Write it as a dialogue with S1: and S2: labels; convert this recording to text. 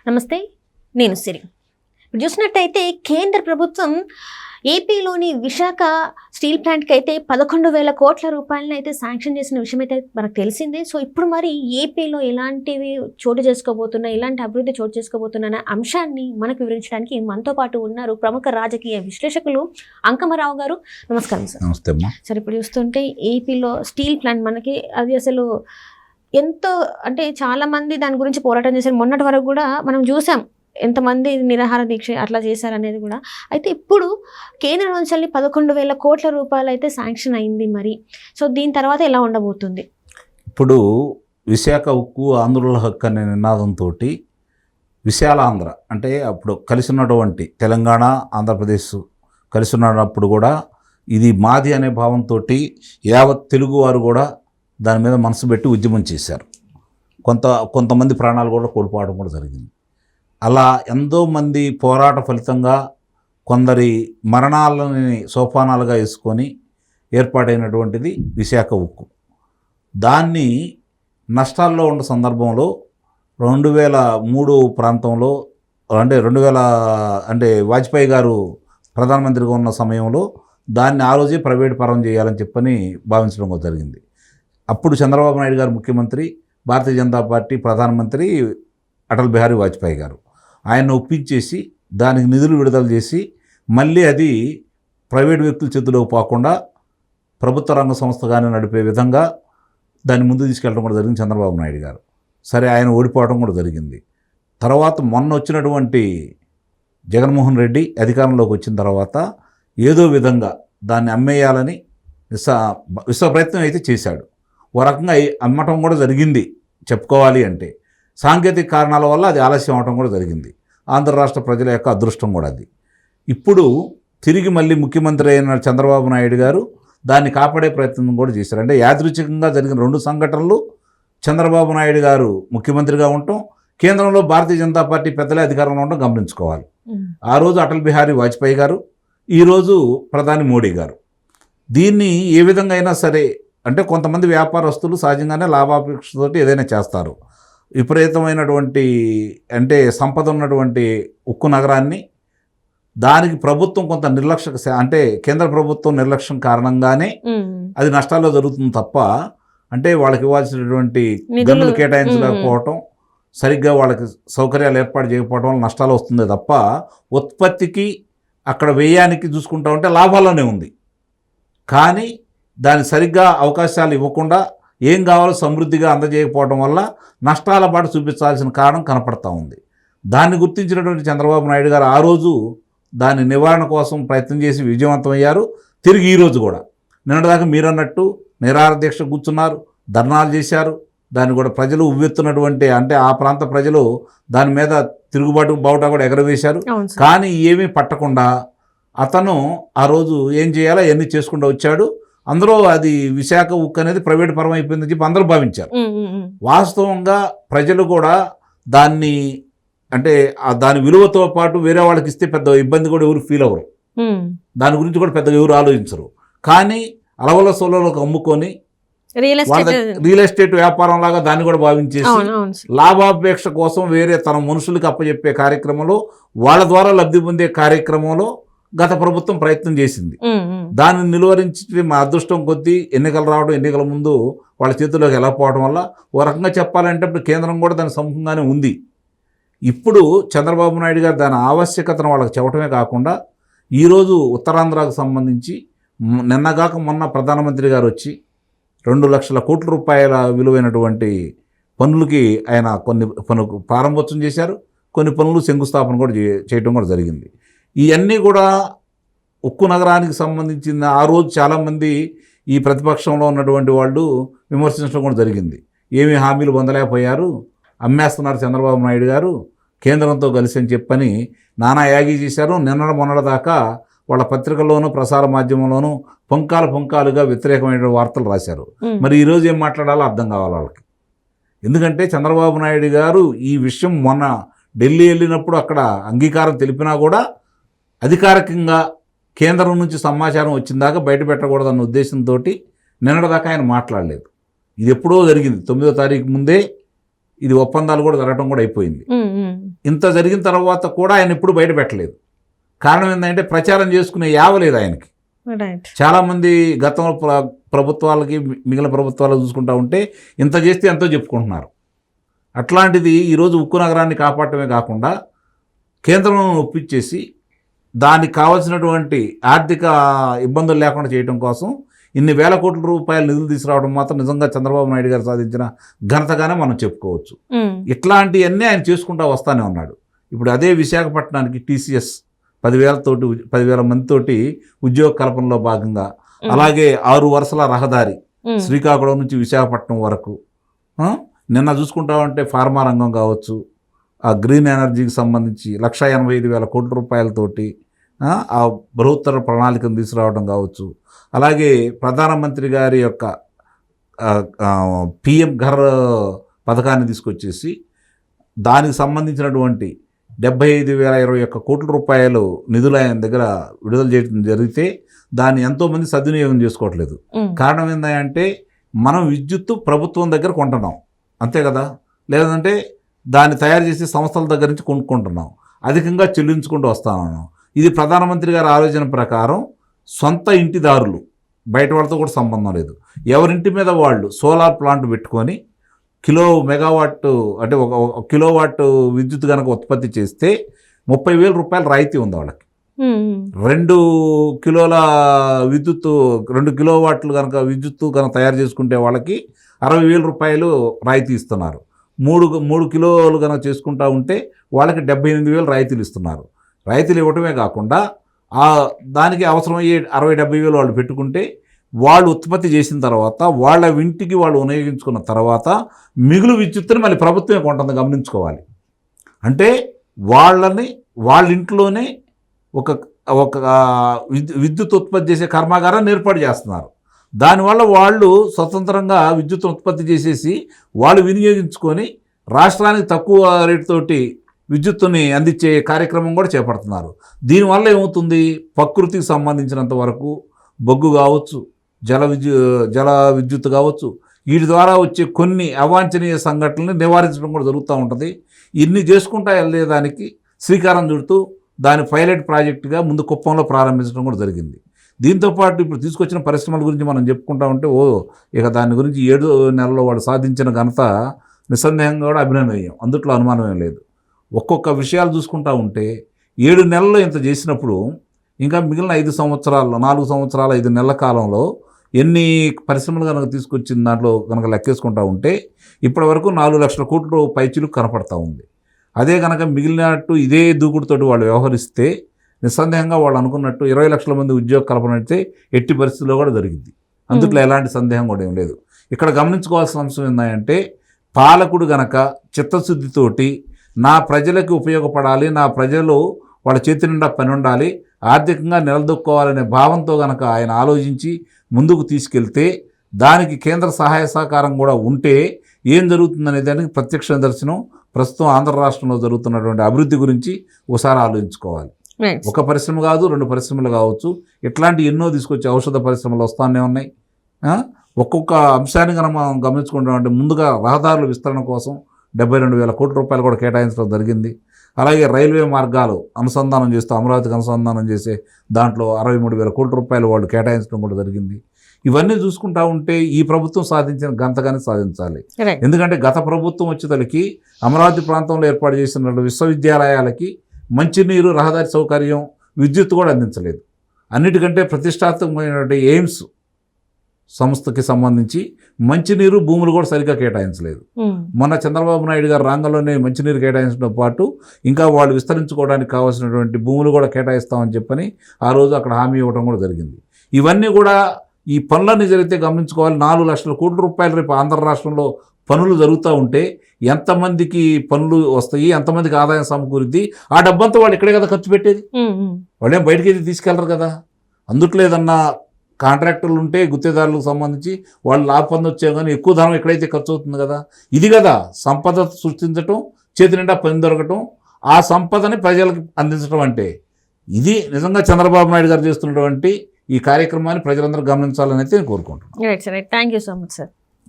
S1: నమస్తే, నేను సిరి. ఇప్పుడు చూసినట్టయితే కేంద్ర ప్రభుత్వం ఏపీలోని విశాఖ స్టీల్ ప్లాంట్కి అయితే 11,000 కోట్ల రూపాయలను అయితే శాంక్షన్ చేసిన విషయం అయితే మనకు తెలిసిందే. సో ఇప్పుడు మరి ఏపీలో ఎలాంటివి చోటు చేసుకోబోతున్నాయి, ఎలాంటి అభివృద్ధి చోటు చేసుకోబోతున్నా అనే అంశాన్ని మనకు వివరించడానికి మనతో పాటు ఉన్నారు ప్రముఖ రాజకీయ విశ్లేషకులు అంకమరావు గారు. నమస్కారం సార్.
S2: నమస్తే అమ్మా.
S1: సార్, ఇప్పుడు చూస్తుంటే ఏపీలో స్టీల్ ప్లాంట్ మనకి అది అసలు ఎంతో అంటే చాలామంది దాని గురించి పోరాటం చేశారు. మొన్నటి వరకు కూడా మనం చూసాం ఎంతమంది నిరాహార దీక్ష అట్లా చేశారనేది కూడా. అయితే ఇప్పుడు కేంద్రం నుంచి 11,000 కోట్ల రూపాయలు అయితే శాంక్షన్ అయింది. మరి సో దీని తర్వాత ఎలా ఉండబోతుంది?
S2: ఇప్పుడు విశాఖ ఉక్కు ఆంధ్రుల హక్కు అనే నినాదంతో విశాలాంధ్ర అంటే అప్పుడు కలిసి ఉన్నటువంటి తెలంగాణ ఆంధ్రప్రదేశ్ కలిసి ఉన్నప్పుడు కూడా ఇది మాది అనే భావంతో యావత్ తెలుగువారు కూడా దాని మీద మనసు పెట్టి ఉద్యమం చేశారు. కొంతమంది ప్రాణాలు కూడా కోల్పోవడం కూడా జరిగింది. అలా ఎంతోమంది పోరాట ఫలితంగా కొందరి మరణాలని సోపానాలుగా వేసుకొని ఏర్పాటైనటువంటిది విశాఖ ఉక్కు. దాన్ని నష్టాల్లో ఉన్న సందర్భంలో 2003 ప్రాంతంలో అంటే వాజ్పేయి గారు ప్రధానమంత్రిగా ఉన్న సమయంలో దాన్ని ఆ రోజే ప్రైవేట్ పరం చేయాలని చెప్పని భావించడం జరిగింది. అప్పుడు చంద్రబాబు నాయుడు గారు ముఖ్యమంత్రి, భారతీయ జనతా పార్టీ ప్రధానమంత్రి అటల్ బిహారీ వాజ్పేయి గారు ఆయన్ని ఒప్పించేసి దానికి నిధులు విడుదల చేసి మళ్ళీ అది ప్రైవేట్ వ్యక్తుల చేతిలోకి పోకుండా ప్రభుత్వ రంగ సంస్థగానే నడిపే విధంగా దాన్ని ముందు తీసుకెళ్ళడం కూడా జరిగింది చంద్రబాబు నాయుడు గారు. సరే, ఆయన ఓడిపోవడం కూడా జరిగింది. తర్వాత మొన్న వచ్చినటువంటి జగన్మోహన్ రెడ్డి అధికారంలోకి వచ్చిన తర్వాత ఏదో విధంగా దాన్ని అమ్మేయాలని విశ్వ ప్రయత్నం అయితే చేశాడు. ఓ రకంగా అమ్మటం కూడా జరిగింది చెప్పుకోవాలి అంటే. సాంకేతిక కారణాల వల్ల అది ఆలస్యం అవడం కూడా జరిగింది. ఆంధ్ర రాష్ట్ర ప్రజల యొక్క అదృష్టం కూడా అది. ఇప్పుడు తిరిగి మళ్ళీ ముఖ్యమంత్రి అయిన చంద్రబాబు నాయుడు గారు దాన్ని కాపాడే ప్రయత్నం కూడా చేశారు. అంటే యాదృచ్ఛికంగా జరిగిన 2 సంఘటనలు చంద్రబాబు నాయుడు గారు ముఖ్యమంత్రిగా ఉండటం, కేంద్రంలో భారతీయ జనతా పార్టీ పెద్దలే అధికారంలో ఉండడం గమనించుకోవాలి. ఆ రోజు అటల్ బిహారీ వాజ్పేయి గారు, ఈరోజు ప్రధాని మోడీ గారు. దీన్ని ఏ విధంగా అయినా సరే అంటే కొంతమంది వ్యాపారస్తులు సహజంగానే లాభాపేక్షతో ఏదైనా చేస్తారు. విపరీతమైనటువంటి అంటే సంపద ఉన్నటువంటి ఉక్కు నగరాన్ని దానికి ప్రభుత్వం కొంత అంటే కేంద్ర ప్రభుత్వం నిర్లక్ష్యం కారణంగానే అది నష్టాల్లో జరుగుతుంది తప్ప అంటే వాళ్ళకి ఇవ్వాల్సినటువంటి గనులు కేటాయించలేకపోవటం, సరిగ్గా వాళ్ళకి సౌకర్యాలు ఏర్పాటు చేయకపోవడం వల్ల నష్టాలు వస్తుంది తప్ప ఉత్పత్తికి అక్కడ వ్యయానికి చూసుకుంటా ఉంటే లాభాల్లోనే ఉంది. కానీ దాని సరిగ్గా అవకాశాలు ఇవ్వకుండా ఏం కావాలో సమృద్ధిగా అందజేయకపోవడం వల్ల నష్టాల బాట చూపించాల్సిన కారణం కనపడతా ఉంది. దాన్ని గుర్తించినటువంటి చంద్రబాబు నాయుడు గారు ఆ రోజు దాని నివారణ కోసం ప్రయత్నం చేసి విజయవంతమయ్యారు. తిరిగి ఈరోజు కూడా నిన్నటిదాకా మీరన్నట్టు నిరాహార దీక్ష కూర్చున్నారు, ధర్నాలు చేశారు. దాన్ని కూడా ప్రజలు ఉవ్వెత్తున్నటువంటి అంటే ఆ ప్రాంత ప్రజలు దాని మీద తిరుగుబాటు బావుటా కూడా ఎగరవేశారు. కానీ ఏమీ పట్టకుండా అతను ఆ రోజు ఏం చేయాలో అవన్నీ చేసుకుంటూ వచ్చాడు. అందులో అది విశాఖ ఉక్కు అనేది ప్రైవేట్ పరం అయిపోయిందని చెప్పి అందరూ భావించారు. వాస్తవంగా ప్రజలు కూడా దాన్ని అంటే దాని విలువతో పాటు వేరే వాళ్ళకి ఇస్తే పెద్ద ఇబ్బంది కూడా ఎవరు ఫీల్ అవ్వరు. దాని గురించి కూడా పెద్దగా ఎవరు ఆలోచించరు. కానీ అలవల సోలలోకి అమ్ముకొని రియల్ ఎస్టేట్ వ్యాపారం లాగా దాన్ని కూడా భావించేసి లాభాపేక్ష కోసం వేరే తన మనుషులకు అప్పచెప్పే కార్యక్రమంలో వాళ్ళ ద్వారా లబ్ధి పొందే కార్యక్రమంలో గత ప్రభుత్వం ప్రయత్నం చేసింది. దాన్ని నిలువరించి మా అదృష్టం కొద్దీ ఎన్నికలు రావడం, ఎన్నికల ముందు వాళ్ళ చేతుల్లోకి ఎలా పోవడం వల్ల ఓ రకంగా చెప్పాలంటే ఇప్పుడు కేంద్రం కూడా దాని సముఖంగానే ఉంది. ఇప్పుడు చంద్రబాబు నాయుడు గారు దాని ఆవశ్యకతను వాళ్ళకి చెప్పడమే కాకుండా ఈరోజు ఉత్తరాంధ్రకు సంబంధించి నిన్నగాక మొన్న ప్రధానమంత్రి గారు వచ్చి 2 లక్షల కోట్ల రూపాయల విలువైనటువంటి పనులకి ఆయన కొన్ని పనులు ప్రారంభోత్సవం చేశారు, కొన్ని పనులు శంకుస్థాపన కూడా చేయడం కూడా జరిగింది. ఇవన్నీ కూడా ఉక్కు నగరానికి సంబంధించిన ఆ రోజు చాలామంది ఈ ప్రతిపక్షంలో ఉన్నటువంటి వాళ్ళు విమర్శించడం కూడా జరిగింది. ఏమీ హామీలు పొందలేకపోయారు, అమ్మేస్తున్నారు చంద్రబాబు నాయుడు గారు కేంద్రంతో కలిసి అని చెప్పని నానా యాగి చేశారు. మొన్నటి దాకా వాళ్ళ పత్రికల్లోనూ ప్రసార మాధ్యమంలోనూ పొంకాలుగా వ్యతిరేకమైన వార్తలు రాశారు. మరి ఈరోజు ఏం మాట్లాడాలో అర్థం కావాలి వాళ్ళకి. ఎందుకంటే చంద్రబాబు నాయుడు గారు ఈ విషయం మొన్న ఢిల్లీ వెళ్ళినప్పుడు అక్కడ అంగీకారం తెలిపినా కూడా అధికారికంగా కేంద్రం నుంచి సమాచారం వచ్చిందాకా బయట పెట్టకూడదన్న ఉద్దేశంతో నిన్నటిదాకా ఆయన మాట్లాడలేదు. ఇది ఎప్పుడో జరిగింది, 9వ తారీఖు ముందే ఇది ఒప్పందాలు కూడా జరగడం కూడా అయిపోయింది. ఇంత జరిగిన తర్వాత కూడా ఆయన ఎప్పుడు బయట పెట్టలేదు. కారణం ఏంటంటే ప్రచారం చేసుకునే యావలేదు ఆయనకి.
S1: రైట్.
S2: చాలామంది గతంలో ప్రభుత్వాలకి మిగిలిన ప్రభుత్వాలు చూసుకుంటా ఉంటే ఇంత చేస్తే ఎంతో చెప్పుకుంటున్నారు. అట్లాంటిది ఈరోజు ఉక్కు నగరాన్ని కాపాడటమే కాకుండా కేంద్రం ఒప్పించేసి దానికి కావాల్సినటువంటి ఆర్థిక ఇబ్బందులు లేకుండా చేయడం కోసం ఇన్ని వేల కోట్ల రూపాయల నిధులు తీసుకురావడం మాత్రం నిజంగా చంద్రబాబు నాయుడు గారు సాధించిన ఘనతగానే మనం చెప్పుకోవచ్చు. ఇట్లాంటివన్నీ ఆయన చేసుకుంటూ వస్తానే ఉన్నాడు. ఇప్పుడు అదే విశాఖపట్నానికి TCS 10,000 మందితోటి ఉద్యోగ కల్పనలో భాగంగా, అలాగే 6 వరుసల రహదారి శ్రీకాకుళం నుంచి విశాఖపట్నం వరకు, నిన్న చూసుకుంటా ఉంటే ఫార్మా రంగం కావచ్చు, ఆ గ్రీన్ ఎనర్జీకి సంబంధించి 1,85,000 కోట్ల రూపాయలతోటి ఆ బృహత్తర ప్రణాళికను తీసుకురావడం కావచ్చు, అలాగే ప్రధానమంత్రి గారి యొక్క PM ఘర్ పథకాన్ని తీసుకొచ్చేసి దానికి సంబంధించినటువంటి 75,021 కోట్ల రూపాయలు నిధులు ఆయన దగ్గర విడుదల చేయడం జరిగితే దాన్ని ఎంతోమంది సద్వినియోగం చేసుకోవట్లేదు. కారణం ఏంటంటే మనం విద్యుత్తు ప్రభుత్వం దగ్గర కొంటున్నాం అంతే కదా, లేదంటే దాన్ని తయారు చేసే సంస్థల దగ్గర నుంచి కొనుక్కుంటున్నాం, అధికంగా చెల్లించుకుంటూ వస్తాను. ఇది ప్రధానమంత్రి గారి ఆలోచన ప్రకారం సొంత ఇంటిదారులు, బయట వాళ్ళతో కూడా సంబంధం లేదు, ఎవరింటి మీద వాళ్ళు సోలార్ ప్లాంట్ పెట్టుకొని మెగావాట్ అంటే ఒక కిలోవాట్ విద్యుత్ కనుక ఉత్పత్తి చేస్తే 30,000 రూపాయలు రాయితీ ఉంది వాళ్ళకి. 2 కిలోల విద్యుత్ 2 కిలోవాట్లు కనుక విద్యుత్తు కనుక తయారు చేసుకుంటే వాళ్ళకి 60,000 రూపాయలు రాయితీ ఇస్తున్నారు. 3 కిలోలు కనుక చేసుకుంటా ఉంటే వాళ్ళకి 78,000 రాయితీలు ఇస్తున్నారు. రాయితీలు ఇవ్వటమే కాకుండా దానికి అవసరమయ్యే 60,000-70,000 వాళ్ళు పెట్టుకుంటే వాళ్ళు ఉత్పత్తి చేసిన తర్వాత వాళ్ళ ఇంటికి వాళ్ళు వినియోగించుకున్న తర్వాత మిగులు విద్యుత్తుని మళ్ళీ ప్రభుత్వమే కొంటుంది, గమనించుకోవాలి. అంటే వాళ్ళ ఇంట్లోనే ఒక విద్యుత్ ఉత్పత్తి చేసే కర్మాగారాన్ని ఏర్పాటు చేస్తున్నారు. దానివల్ల వాళ్ళు స్వతంత్రంగా విద్యుత్ ఉత్పత్తి చేసేసి వాళ్ళు వినియోగించుకొని రాష్ట్రానికి తక్కువ రేటుతోటి విద్యుత్తుని అందించే కార్యక్రమం కూడా చేపడుతున్నారు. దీనివల్ల ఏమవుతుంది, ప్రకృతికి సంబంధించినంత వరకు బొగ్గు కావచ్చు, జల విద్యుత్ కావచ్చు, వీటి ద్వారా వచ్చే కొన్ని అవాంఛనీయ సంఘటనల్ని నివారించడం కూడా జరుగుతూ ఉంటుంది. ఇన్ని చేసుకుంటా వెళ్ళేదానికి శ్రీకారం చుడుతూ దాని పైలట్ ప్రాజెక్టుగా ముందు కుప్పంలో ప్రారంభించడం కూడా జరిగింది. దీంతోపాటు ఇప్పుడు తీసుకొచ్చిన పరిశ్రమల గురించి మనం చెప్పుకుంటా ఉంటే ఇక దాని గురించి 7 నెలల్లో వాడు సాధించిన ఘనత నిస్సందేహంగా కూడా అభినందనీయం, అందుట్లో అనుమానం ఏం లేదు. ఒక్కొక్క విషయాలు చూసుకుంటా ఉంటే 7 నెలల్లో ఇంత చేసినప్పుడు ఇంకా మిగిలిన 4 సంవత్సరాల 5 నెలల కాలంలో ఎన్ని పరిశ్రమలు కనుక తీసుకొచ్చిన దాంట్లో కనుక లెక్కేసుకుంటా ఉంటే ఇప్పటి వరకు 4 లక్షల కోట్ల పైచిలు కనపడతా ఉంది. అదే కనుక మిగిలినట్టు ఇదే దూకుడుతోటి వాళ్ళు వ్యవహరిస్తే నిస్సందేహంగా వాళ్ళు అనుకున్నట్టు 20 లక్షల మంది ఉద్యోగ కల్పన అయితే ఎట్టి పరిస్థితుల్లో కూడా జరిగింది, అందుట్లో ఎలాంటి సందేహం కూడా ఏం లేదు. ఇక్కడ గమనించుకోవాల్సిన అంశం ఏంటంటే పాలకుడు గనక చిత్తశుద్ధితోటి నా ప్రజలకు ఉపయోగపడాలి, నా ప్రజలు వాళ్ళ చేతి నిండా పని ఉండాలి, ఆర్థికంగా నిలదొక్కోవాలనే భావంతో కనుక ఆయన ఆలోచించి ముందుకు తీసుకెళ్తే దానికి కేంద్ర సహాయ సహకారం కూడా ఉంటే ఏం జరుగుతుందనే దానికి ప్రత్యక్ష నిదర్శనం ప్రస్తుతం ఆంధ్ర రాష్ట్రంలో జరుగుతున్నటువంటి అభివృద్ధి గురించి ఒకసారి ఆలోచించుకోవాలి. ఒక పరిశ్రమ కాదు, 2 పరిశ్రమలు కావచ్చు, ఇట్లాంటి ఎన్నో తీసుకొచ్చి ఔషధ పరిశ్రమలు వస్తానే ఉన్నాయి. ఒక్కొక్క అంశాన్ని కనుక మనం గమనించుకుంటామంటే ముందుగా రహదారుల విస్తరణ కోసం 72,000 కోట్ల రూపాయలు కూడా కేటాయించడం జరిగింది. అలాగే రైల్వే మార్గాలు అనుసంధానం చేస్తూ అమరావతికి అనుసంధానం చేసే దాంట్లో 63,000 కోట్ల రూపాయలు వాళ్ళు కేటాయించడం కూడా జరిగింది. ఇవన్నీ చూసుకుంటా ఉంటే ఈ ప్రభుత్వం సాధించిన ఘనతగానే సాధించాలి. ఎందుకంటే గత ప్రభుత్వం వచ్చేసరికి అమరావతి ప్రాంతంలో ఏర్పాటు చేసిన విశ్వవిద్యాలయాలకి మంచినీరు, రహదారి సౌకర్యం, విద్యుత్ కూడా అందించలేదు. అన్నిటికంటే ప్రతిష్టాత్మకమైనటువంటి ఎయిమ్స్ సంస్థకి సంబంధించి మంచినీరు, భూములు కూడా సరిగ్గా కేటాయించలేదు. మొన్న చంద్రబాబు నాయుడు గారు రంగంలోనే మంచినీరు కేటాయించడంతో పాటు ఇంకా వాళ్ళు విస్తరించుకోవడానికి కావాల్సినటువంటి భూములు కూడా కేటాయిస్తామని చెప్పని ఆ రోజు అక్కడ హామీ ఇవ్వడం కూడా జరిగింది. ఇవన్నీ కూడా ఈ పనులన్నీ జరిగితే గమనించుకోవాలి. 4 లక్షల కోట్ల రూపాయలు రేపు ఆంధ్ర రాష్ట్రంలో పనులు జరుగుతూ ఉంటే ఎంతమందికి పనులు వస్తాయి, ఎంతమందికి ఆదాయం సమకూరుద్ది, ఆ డబ్బంతా వాళ్ళు ఇక్కడే కదా ఖర్చు పెట్టేది, వాళ్ళేం బయటికి అయితే తీసుకెళ్లరు కదా. అందుట్లో ఏదన్నా కాంట్రాక్టర్లు ఉంటే గుత్తేదారులకు సంబంధించి వాళ్ళు లాభ పొందొచ్చే కానీ ఎక్కువ ధనం ఎక్కడైతే ఖర్చు అవుతుంది కదా. ఇది కదా సంపద సృష్టించడం, చేతి నిండా పని దొరకటం, ఆ సంపదని ప్రజలకు అందించడం అంటే. ఇది నిజంగా చంద్రబాబు నాయుడు గారు చేస్తున్నటువంటి ఈ కార్యక్రమాన్ని ప్రజలందరూ గమనించాలని అయితే నేను కోరుకుంటున్నాను.
S1: Right sir, thank you so much sir.